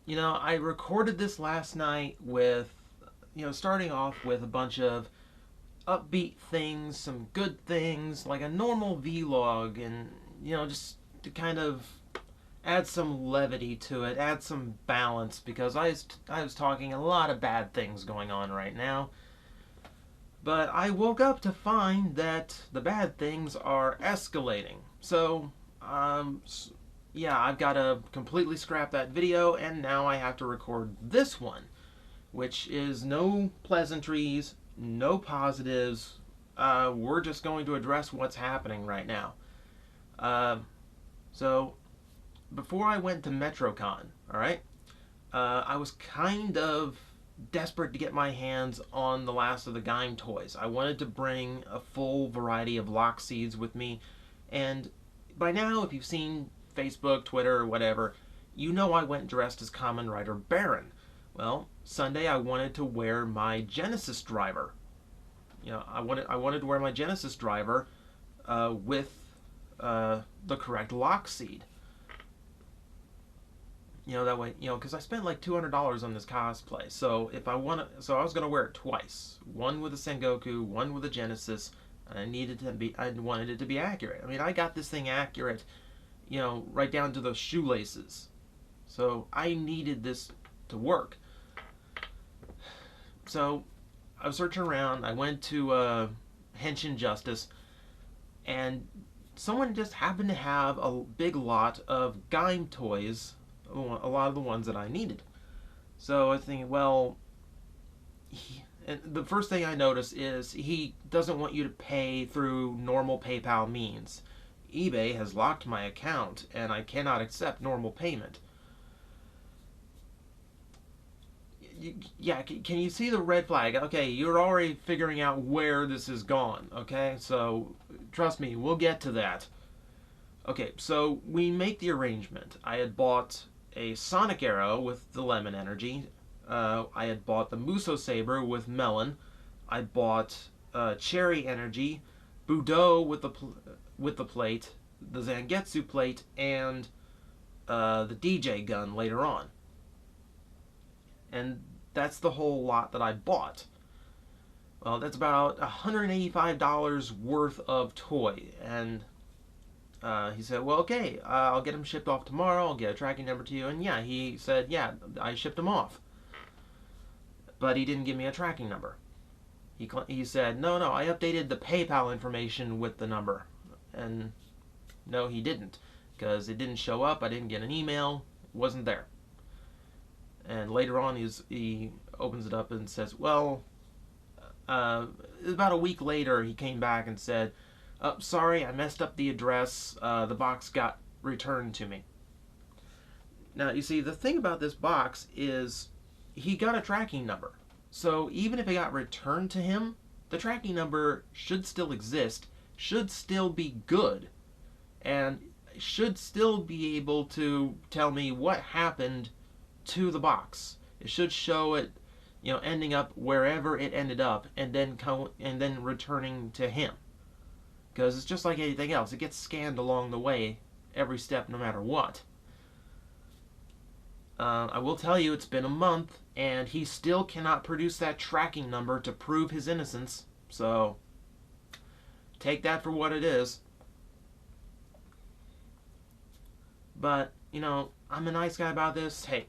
I recorded this last night with, starting off with a bunch of upbeat things, some good things, like a normal vlog, and, just to kind of add some levity to it, add some balance, because I was talking a lot of bad things going on right now. But I woke up to find that the bad things are escalating. So, yeah, I've got to completely scrap that video, and now I have to record this one, which is no pleasantries, no positives. We're just going to address what's happening right now. So, before I went to MetroCon, alright, I was kind of desperate to get my hands on the last of the Gaim toys. I wanted to bring a full variety of lock seeds with me, and by now, if you've seen Facebook, Twitter, or whatever, you know I went dressed as Kamen Rider Baron. Well, Sunday I wanted to wear my Genesis driver. I wanted to wear my Genesis driver with the correct lock seed. That way, because I spent like $200 on this cosplay. So if I I was gonna wear it twice. One with a Sengoku, one with a Genesis. And I wanted it to be accurate. I mean, I got this thing accurate, right down to the shoelaces. So I needed this to work. So I was searching around. I went to Henshin Justice, and someone just happened to have a big lot of Gaim toys, a lot of the ones that I needed. So I was thinking, well, and the first thing I notice is he doesn't want you to pay through normal PayPal means. eBay has locked my account, and I cannot accept normal payment. Yeah, can you see the red flag? Okay, you're already figuring out where this has gone, okay? So, trust me, we'll get to that. Okay, so we make the arrangement. I had bought a Sonic Arrow with the lemon energy. I had bought the Muso Saber with melon. I bought Cherry Energy, Budo with the plate, the Zangetsu plate, and the DJ gun later on. And that's the whole lot that I bought. Well, that's about $185 worth of toy. And he said, well, okay, I'll get them shipped off tomorrow. I'll get a tracking number to you. And yeah, he said, yeah, I shipped them off. But he didn't give me a tracking number. He said, no, I updated the PayPal information with the number. And no, he didn't. Because it didn't show up. I didn't get an email. It wasn't there. And later on, he opens it up and says, well, about a week later, he came back and said, sorry, I messed up the address. The box got returned to me. Now, you see, the thing about this box is he got a tracking number. So even if it got returned to him, the tracking number should still exist, should still be good, and should still be able to tell me what happened to the box. It should show it, ending up wherever it ended up, and then returning to him. Because it's just like anything else. It gets scanned along the way, every step, no matter what. I will tell you, it's been a month, and he still cannot produce that tracking number to prove his innocence. So, take that for what it is. But, I'm a nice guy about this. Hey,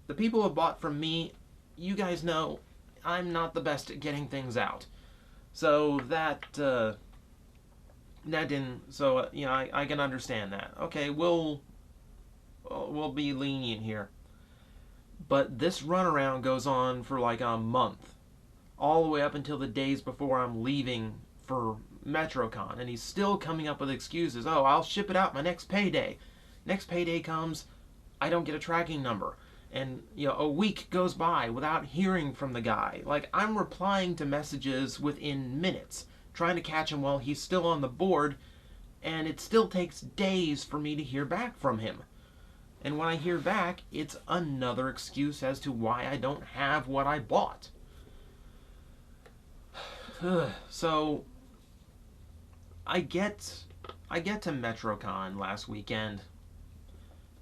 the people who have bought from me, you guys know I'm not the best at getting things out. So that didn't. So I can understand that. Okay, we'll be lenient here. But this runaround goes on for like a month, all the way up until the days before I'm leaving for MetroCon, and he's still coming up with excuses. Oh, I'll ship it out my next payday. Next payday comes, I don't get a tracking number. And, a week goes by without hearing from the guy. Like, I'm replying to messages within minutes, trying to catch him while he's still on the board, and it still takes days for me to hear back from him. And when I hear back, it's another excuse as to why I don't have what I bought. So, I get to MetroCon last weekend,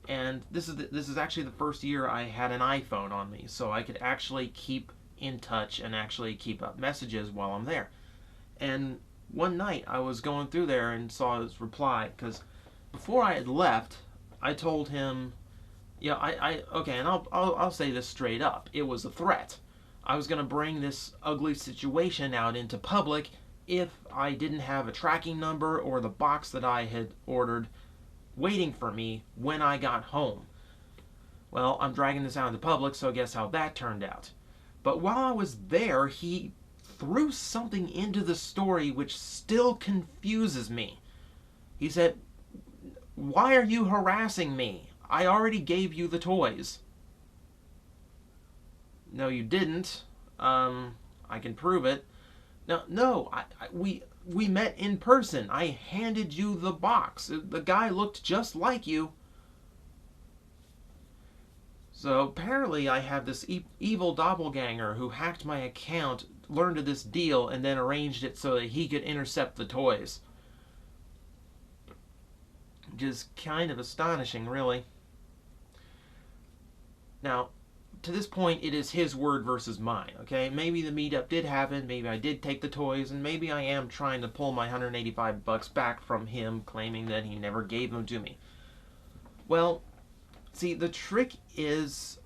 And this is actually the first year I had an iPhone on me, so I could actually keep in touch and actually keep up messages while I'm there. And one night I was going through there and saw his reply, because before I had left, I told him, yeah, okay, and I'll say this straight up. It was a threat. I was going to bring this ugly situation out into public if I didn't have a tracking number or the box that I had ordered waiting for me when I got home. Well, I'm dragging this out into public, so guess how that turned out. But while I was there, he threw something into the story which still confuses me. He said, "Why are you harassing me? I already gave you the toys." No, you didn't. I can prove it. No, we met in person. I handed you the box. The guy looked just like you. So apparently I have this evil doppelganger who hacked my account, learned of this deal, and then arranged it so that he could intercept the toys. Just kind of astonishing, really. Now, to this point, it is his word versus mine, okay? Maybe the meetup did happen, maybe I did take the toys, and maybe I am trying to pull my $185 back from him, claiming that he never gave them to me. Well, see, the trick is,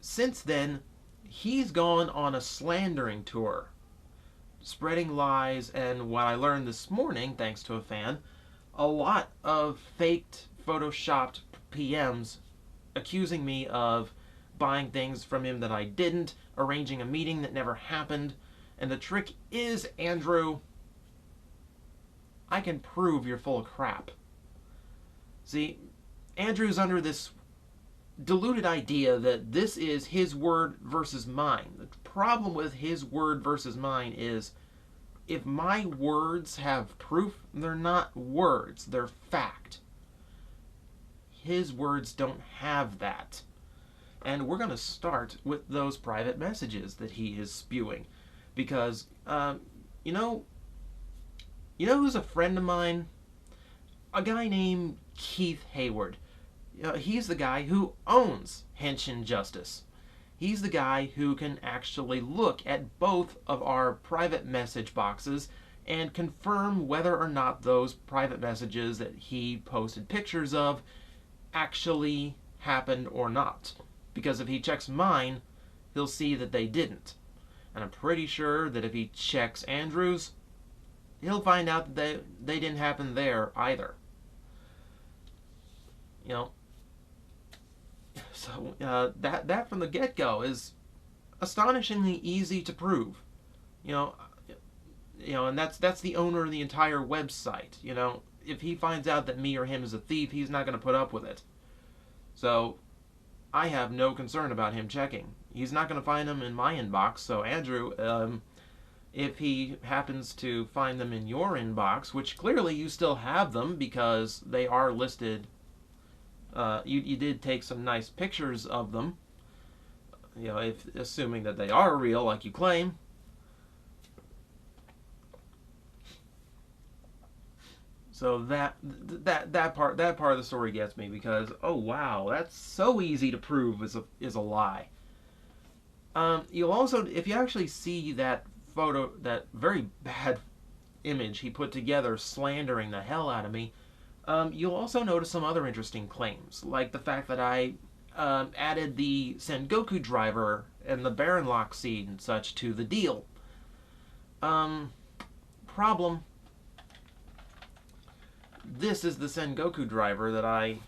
since then, he's gone on a slandering tour, spreading lies, and what I learned this morning, thanks to a fan, a lot of faked, photoshopped PMs accusing me of buying things from him that I didn't, arranging a meeting that never happened. And the trick is, Andrew, I can prove you're full of crap. See, Andrew's under this deluded idea that this is his word versus mine. The problem with his word versus mine is, if my words have proof, they're not words, they're fact. His words don't have that. And we're going to start with those private messages that he is spewing. Because, you know who's a friend of mine? A guy named Keith Hayward. He's the guy who owns Henshin Justice. He's the guy who can actually look at both of our private message boxes and confirm whether or not those private messages that he posted pictures of actually happened or not. Because if he checks mine, he'll see that they didn't. And I'm pretty sure that if he checks Andrew's, he'll find out that they didn't happen there either. So that from the get-go is astonishingly easy to prove. And that's the owner of the entire website. If he finds out that me or him is a thief, he's not going to put up with it. So I have no concern about him checking. He's not going to find them in my inbox. So Andrew, if he happens to find them in your inbox, which clearly you still have them because they are listed. You did take some nice pictures of them. If assuming that they are real, like you claim. So that part of the story gets me because, oh wow, that's so easy to prove is a lie. You'll also, if you actually see that photo, that very bad image he put together slandering the hell out of me, you'll also notice some other interesting claims, like the fact that I added the Sengoku driver and the Baron Lock seed and such to the deal. Problem. This is the Sengoku driver that I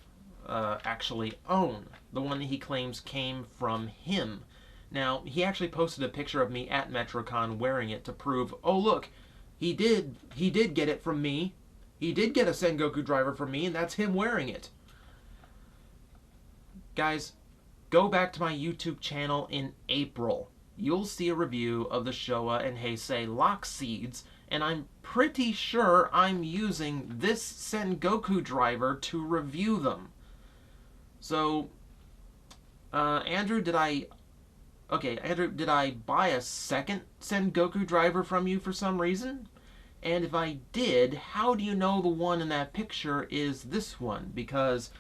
actually own. The one that he claims came from him. Now, he actually posted a picture of me at MetroCon wearing it to prove, oh look, he did get it from me. He did get a Sengoku driver from me, and that's him wearing it. Guys, go back to my YouTube channel in April. You'll see a review of the Showa and Heisei lock seeds, and I'm pretty sure I'm using this Sengoku driver to review them. So, Andrew, did I buy a second Sengoku driver from you for some reason? And if I did, how do you know the one in that picture is this one? Because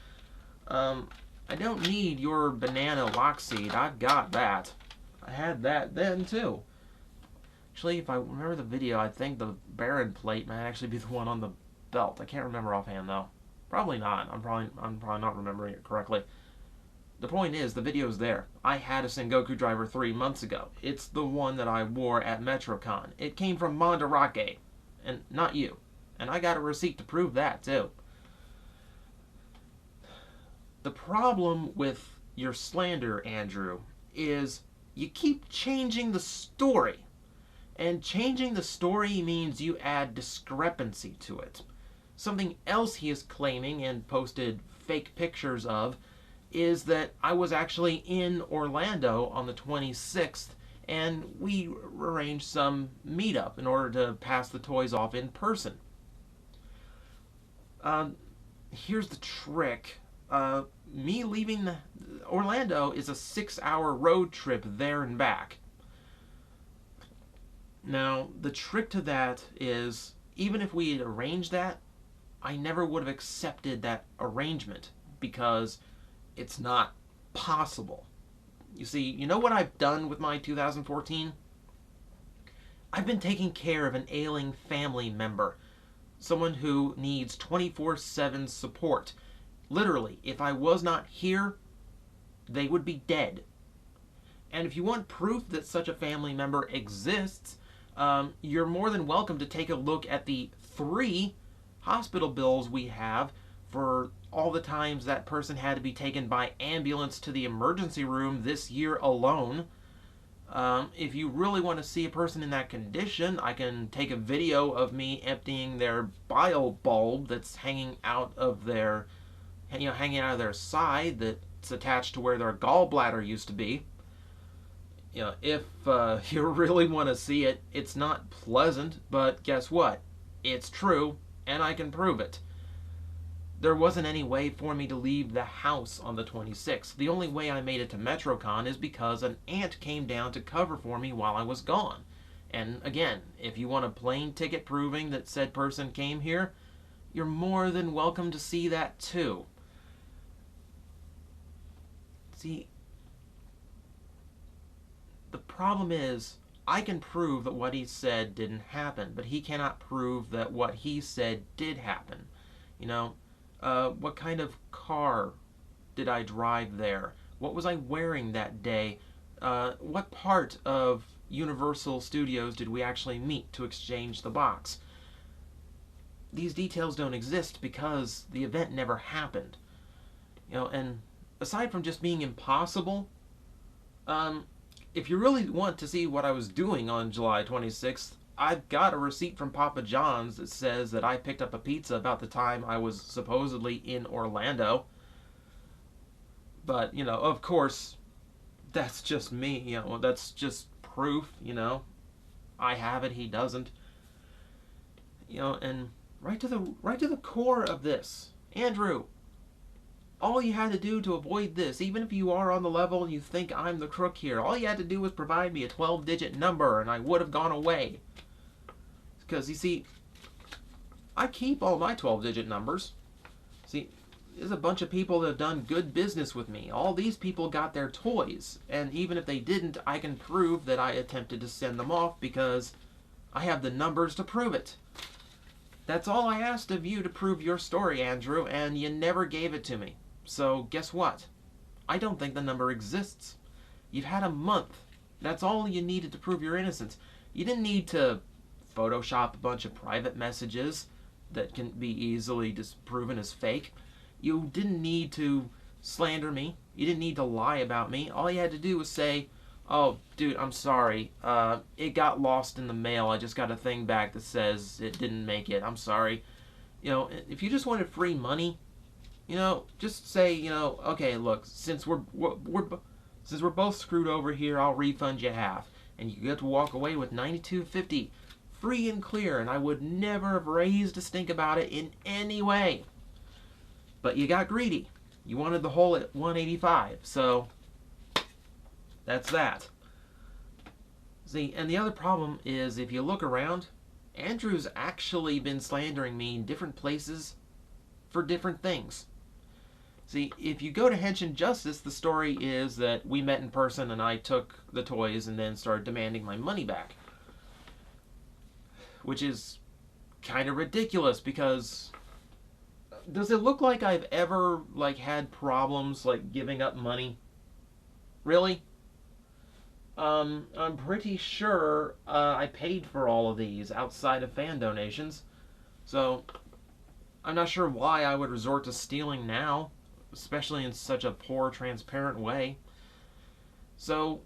I don't need your banana lock seed. I've got that. I had that then too. Actually, if I remember the video, I think the Baron plate might actually be the one on the belt. I can't remember offhand though. Probably not. I'm probably not remembering it correctly. The point is, the video's there. I had a Sengoku Driver 3 months ago. It's the one that I wore at MetroCon. It came from Mandarake, and not you. And I got a receipt to prove that too. The problem with your slander, Andrew, is you keep changing the story. And changing the story means you add discrepancy to it. Something else he is claiming and posted fake pictures of is that I was actually in Orlando on the 26th and we arranged some meetup in order to pass the toys off in person. Here's the trick. Me leaving Orlando is a 6-hour road trip there and back. Now, the trick to that is, even if we had arranged that, I never would have accepted that arrangement because it's not possible. You see, you know what I've done with my 2014? I've been taking care of an ailing family member, someone who needs 24/7 support. Literally, if I was not here, they would be dead. And if you want proof that such a family member exists, you're more than welcome to take a look at the 3 hospital bills we have for all the times that person had to be taken by ambulance to the emergency room this year alone. If you really want to see a person in that condition, I can take a video of me emptying their bile bulb that's hanging out of their side that's attached to where their gallbladder used to be. If you really want to see it, it's not pleasant, but guess what? It's true, and I can prove it. There wasn't any way for me to leave the house on the 26th. The only way I made it to MetroCon is because an aunt came down to cover for me while I was gone. And again, if you want a plane ticket proving that said person came here, you're more than welcome to see that too. See, the problem is, I can prove that what he said didn't happen, but he cannot prove that what he said did happen. What kind of car did I drive there? What was I wearing that day? What part of Universal Studios did we actually meet to exchange the box? These details don't exist because the event never happened. And aside from just being impossible, if you really want to see what I was doing on July 26th, I've got a receipt from Papa John's that says that I picked up a pizza about the time I was supposedly in Orlando. But, of course, that's just me, that's just proof, I have it, he doesn't. And right to the core of this, Andrew, all you had to do to avoid this, even if you are on the level and you think I'm the crook here, all you had to do was provide me a 12-digit number and I would have gone away. Because, you see, I keep all my 12-digit numbers. See, there's a bunch of people that have done good business with me. All these people got their toys. And even if they didn't, I can prove that I attempted to send them off because I have the numbers to prove it. That's all I asked of you to prove your story, Andrew, and you never gave it to me. So, guess what? I don't think the number exists. You've had a month. That's all you needed to prove your innocence. You didn't need to Photoshop a bunch of private messages that can be easily disproven as fake. You didn't need to slander me. You didn't need to lie about me. All you had to do was say, "Oh, dude, I'm sorry. It got lost in the mail. I just got a thing back that says it didn't make it. I'm sorry." If you just wanted free money, just say, okay, look, since we're both screwed over here, I'll refund you half, and you get to walk away with $92.50, free and clear, and I would never have raised a stink about it in any way. But you got greedy. You wanted the whole at $185, so that's that. See, and the other problem is, if you look around, Andrew's actually been slandering me in different places for different things. See, if you go to Henshin Justice, the story is that we met in person and I took the toys and then started demanding my money back. Which is kind of ridiculous because does it look like I've ever had problems giving up money? Really? I'm pretty sure I paid for all of these outside of fan donations. So I'm not sure why I would resort to stealing now, especially in such a poor, transparent way. So,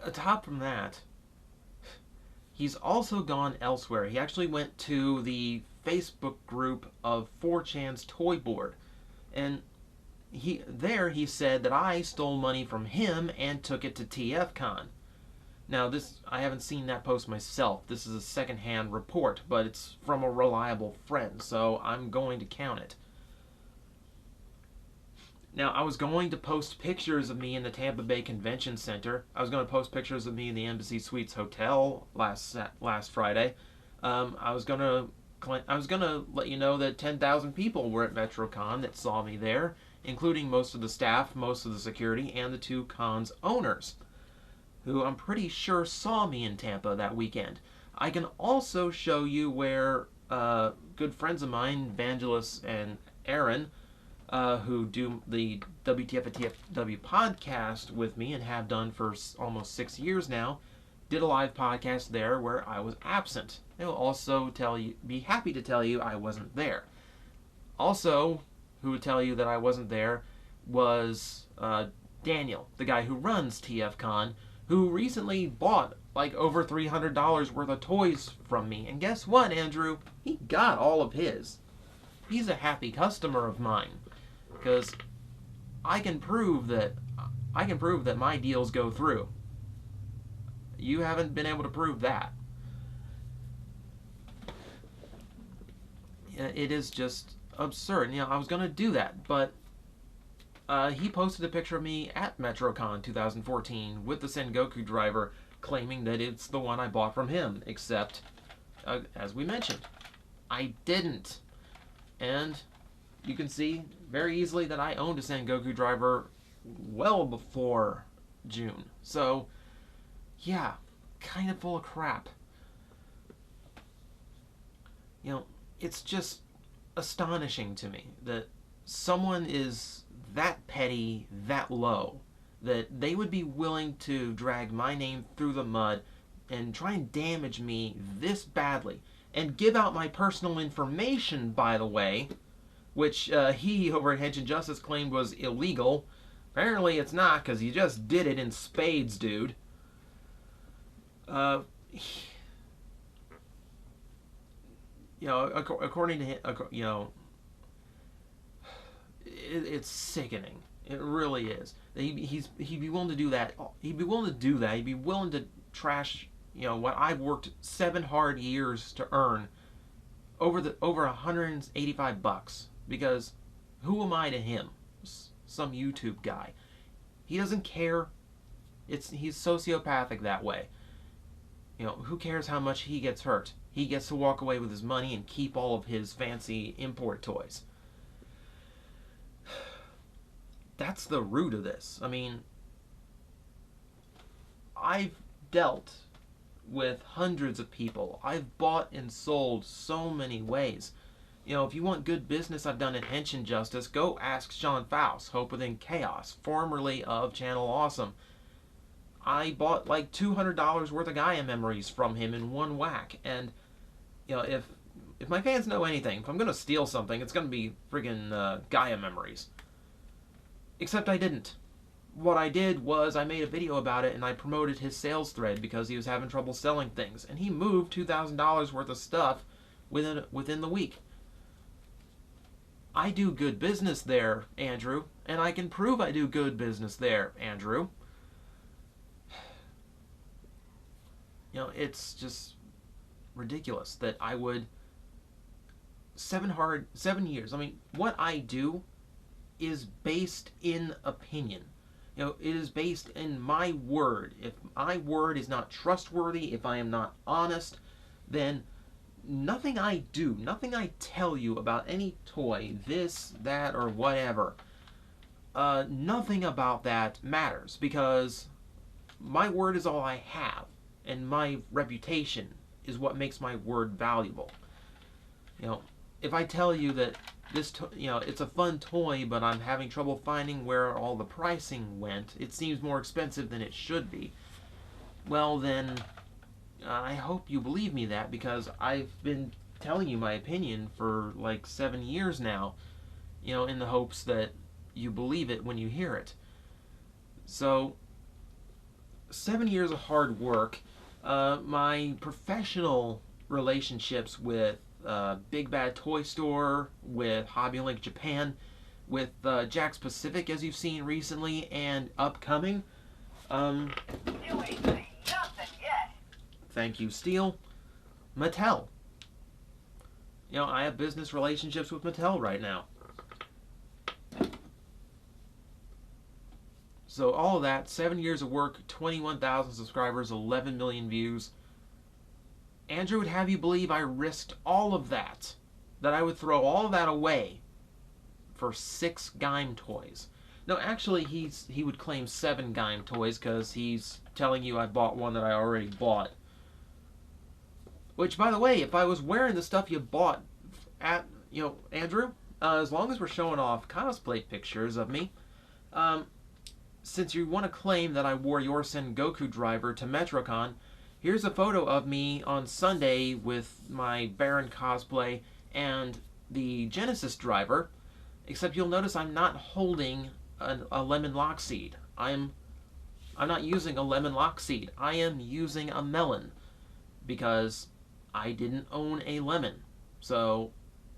atop from that, he's also gone elsewhere. He actually went to the Facebook group of 4chan's Toy Board, and he said that I stole money from him and took it to TFCon. Now, I haven't seen that post myself. This is a secondhand report, but it's from a reliable friend, so I'm going to count it. Now, I was going to post pictures of me in the Tampa Bay Convention Center. I was going to post pictures of me in the Embassy Suites Hotel last Friday. I was going to let you know that 10,000 people were at MetroCon that saw me there, including most of the staff, most of the security, and the two cons' owners, who I'm pretty sure saw me in Tampa that weekend. I can also show you where good friends of mine, Vangelis and Aaron, who do the WTF at TFW podcast with me and have done for almost 6 years now, did a live podcast there where I was absent. They'll also be happy to tell you I wasn't there. Also, who would tell you that I wasn't there was Daniel, the guy who runs TFCon, who recently bought over $300 worth of toys from me. And guess what, Andrew? He got all of his. He's a happy customer of mine because I can prove that my deals go through. You haven't been able to prove that. It is just absurd. I was going to do that, but he posted a picture of me at MetroCon 2014 with the Sengoku driver, claiming that it's the one I bought from him, except, as we mentioned, I didn't. And you can see very easily that I owned a Sengoku driver well before June. So, yeah, kind of full of crap. It's just astonishing to me that someone is that petty, that low, that they would be willing to drag my name through the mud and try and damage me this badly and give out my personal information, by the way, which he over at Henshin Justice claimed was illegal. Apparently it's not, because he just did it in spades, dude. According to him, it's sickening. It really is. He'd be willing to do that. He'd be willing to do that. He'd be willing to trash, what I've worked 7 hard years to earn over $185. Because who am I to him? Some YouTube guy. He doesn't care. He's sociopathic that way. Who cares how much he gets hurt? He gets to walk away with his money and keep all of his fancy import toys. That's the root of this. I mean, I've dealt with hundreds of people. I've bought and sold so many ways. If you want good business I've done at Henshin Justice, go ask Sean Faust, Hope Within Chaos, formerly of Channel Awesome. I bought $200 worth of Gaia memories from him in one whack. And, if my fans know anything, if I'm going to steal something, it's going to be friggin' Gaia memories. Except I didn't. What I did was I made a video about it and I promoted his sales thread because he was having trouble selling things. And he moved $2,000 worth of stuff within the week. I do good business there, Andrew. And I can prove I do good business there, Andrew. It's just ridiculous that I would 7 years. I mean, what I do is based in opinion. It is based in my word. If my word is not trustworthy, if I am not honest, then nothing I do, nothing I tell you about any toy, this, that, or whatever, nothing about that matters, because my word is all I have, and my reputation is what makes my word valuable. You know, if I tell you that it's a fun toy, but I'm having trouble finding where all the pricing went, it seems more expensive than it should be, well then, I hope you believe me that, because I've been telling you my opinion for like 7 years now, in the hopes that you believe it when you hear it. So, 7 years of hard work, my professional relationships with Big Bad Toy Store, with Hobbylink Japan, with Jack's Pacific, as you've seen recently, and upcoming. You ain't seen nothing yet. Thank you, Steel. Mattel. I have business relationships with Mattel right now. So all of that, 7 years of work, 21,000 subscribers, 11 million views. Andrew would have you believe I risked all of that. That I would throw all of that away for 6 Gaim toys. No, actually, he would claim 7 Gaim toys because he's telling you I bought one that I already bought. Which, by the way, if I was wearing the stuff you bought at, Andrew, as long as we're showing off cosplay pictures of me, since you want to claim that I wore your Sengoku driver to MetroCon, here's a photo of me on Sunday with my Baron cosplay and the Genesis driver, except you'll notice I'm not holding a lemon lockseed. I'm not using a lemon lockseed. I am using a melon, because I didn't own a lemon. So,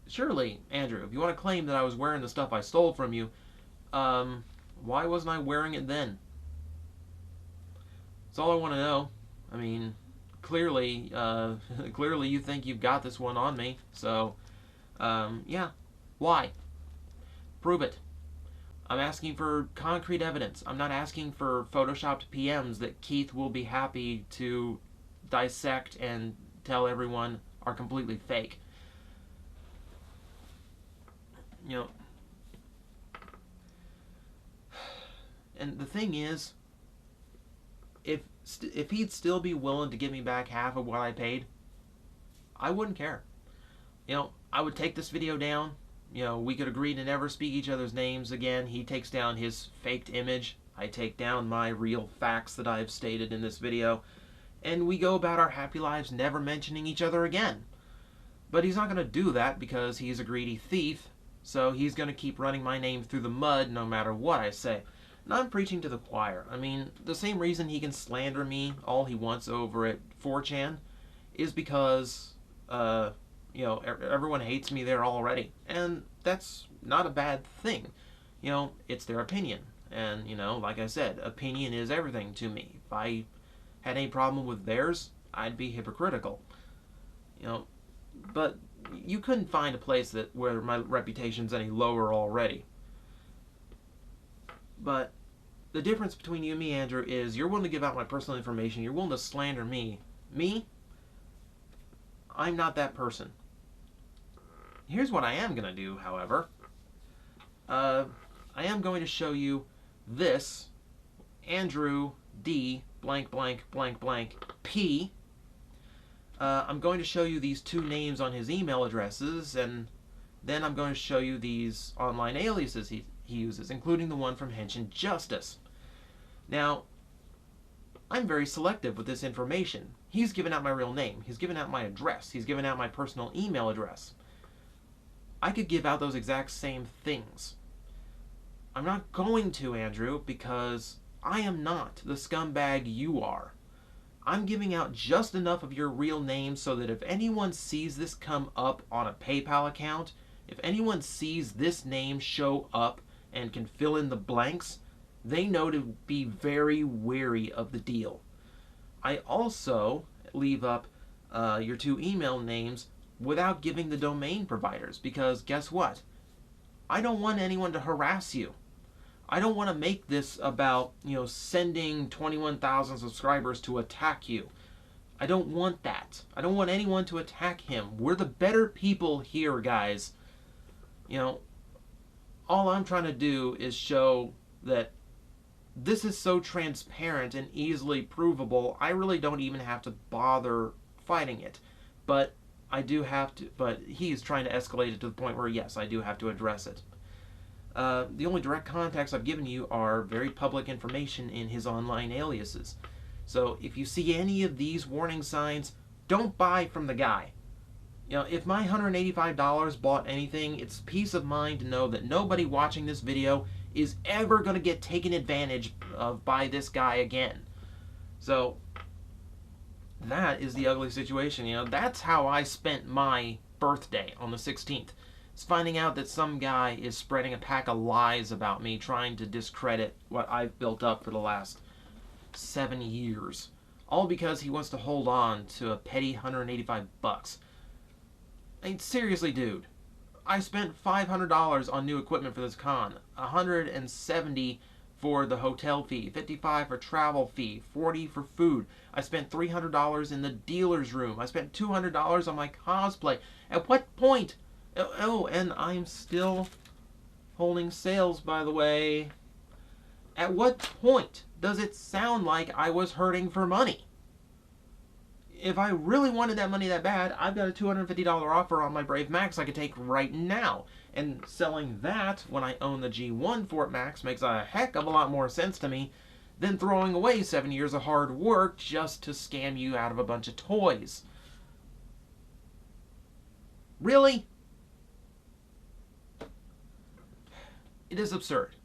surely, Andrew, if you want to claim that I was wearing the stuff I stole from you, why wasn't I wearing it then? That's all I want to know. I mean, clearly you think you've got this one on me. So, yeah. Why? Prove it. I'm asking for concrete evidence. I'm not asking for photoshopped PMs that Keith will be happy to dissect and tell everyone are completely fake. And the thing is, if he'd still be willing to give me back half of what I paid, I wouldn't care. I would take this video down. We could agree to never speak each other's names again. He takes down his faked image. I take down my real facts that I've stated in this video. And we go about our happy lives never mentioning each other again. But he's not going to do that because he's a greedy thief. So he's going to keep running my name through the mud no matter what I say. And I'm preaching to the choir. I mean, the same reason he can slander me all he wants over at 4chan is because, everyone hates me there already. And that's not a bad thing. It's their opinion. And, like I said, opinion is everything to me. If I had any problem with theirs, I'd be hypocritical. But you couldn't find a place where my reputation's any lower already. But the difference between you and me, Andrew, is you're willing to give out my personal information. You're willing to slander me. Me? I'm not that person. Here's what I am going to do, however. I am going to show you this Andrew D blank blank blank blank P. I'm going to show you these 2 names on his email addresses, and then I'm going to show you these online aliases he uses, including the one from Henshin Justice. Now, I'm very selective with this information. He's given out my real name. He's given out my address. He's given out my personal email address. I could give out those exact same things. I'm not going to, Andrew, because I am not the scumbag you are. I'm giving out just enough of your real name so that if anyone sees this come up on a PayPal account, if anyone sees this name show up and can fill in the blanks, they know to be very wary of the deal. I also leave up your 2 email names without giving the domain providers, because guess what? I don't want anyone to harass you. I don't want to make this about, sending 21,000 subscribers to attack you. I don't want that. I don't want anyone to attack him. We're the better people here, guys. You know, all I'm trying to do is show that this is so transparent and easily provable, I really don't even have to bother fighting it. But I do have to, but he's trying to escalate it to the point where, yes, I do have to address it. The only direct contacts I've given you are very public information in his online aliases. So if you see any of these warning signs, don't buy from the guy. You know, if my $185 bought anything, it's peace of mind to know that nobody watching this video is ever going to get taken advantage of by this guy again. So that is the ugly situation. You know, that's how I spent my birthday on the 16th. It's finding out that some guy is spreading a pack of lies about me, trying to discredit what I've built up for the last 7 years. All because he wants to hold on to a petty $185. I mean, seriously, dude. I spent $500 on new equipment for this con, $170 for the hotel fee, $55 for travel fee, $40 for food. I spent $300 in the dealer's room. I spent $200 on my cosplay. At what point? Oh, and I'm still holding sales, by the way. At what point does it sound like I was hurting for money? If I really wanted that money that bad, I've got a $250 offer on my Brave Max I could take right now. And selling that when I own the G1 Fort Max makes a heck of a lot more sense to me than throwing away 7 years of hard work just to scam you out of a bunch of toys. Really? It is absurd.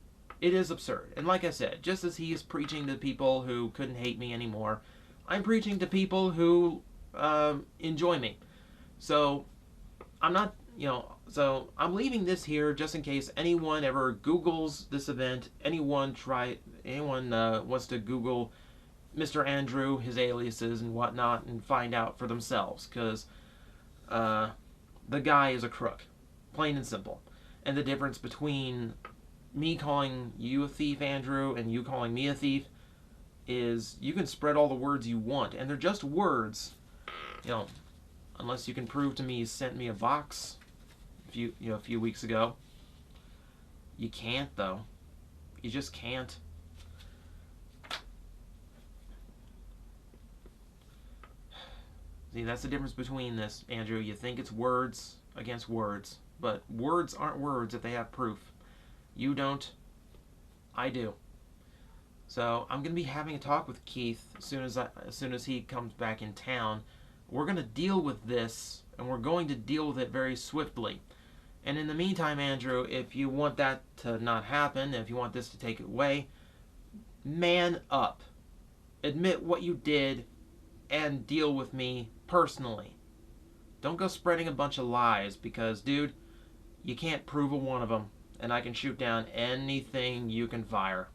It is absurd. And like I said, just as he is preaching to people who couldn't hate me anymore, I'm preaching to people who enjoy me. So I'm not, so I'm leaving this here just in case anyone ever Googles this event. Anyone wants to Google Mr. Andrew, his aliases and whatnot, and find out for themselves. Because the guy is a crook, plain and simple. And the difference between me calling you a thief, Andrew, and you calling me a thief is you can spread all the words you want, and they're just words, unless you can prove to me you sent me a box a few weeks ago. You can't, though. You just can't. See, that's the difference between this, Andrew. You think it's words against words, but words aren't words if they have proof. You don't. I do. So I'm going to be having a talk with Keith as soon as he comes back in town. We're going to deal with this, and we're going to deal with it very swiftly. And in the meantime, Andrew, if you want that to not happen, if you want this to take it away, man up. Admit what you did and deal with me personally. Don't go spreading a bunch of lies because, dude, you can't prove a one of them, and I can shoot down anything you can fire.